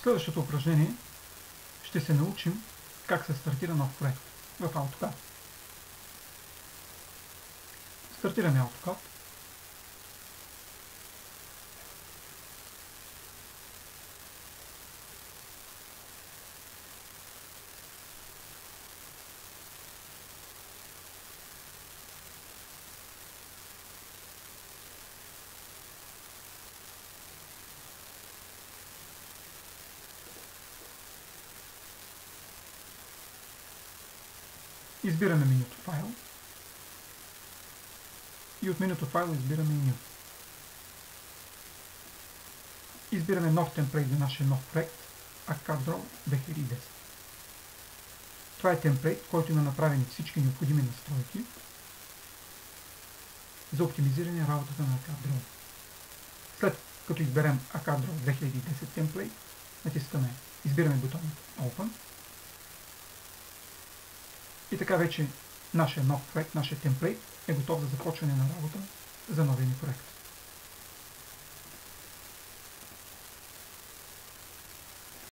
следващото упражнение ще се научим как се стартира нов проект в AutoCAD. Стартираме AutoCAD. Избираме менюто файл и от менюто файл избираме New. Избираме нов темплейт за нашия нов проект AutoCAD Draw 2010. Това е темплейт, който има направени всички необходими настройки за оптимизиране работата на AutoCAD Draw. След като изберем AutoCAD Draw 2010 темплейт, избираме бутона Open. И така вече нашия нов проект, нашия темплейт е готов за започване на работа за новия ни проект.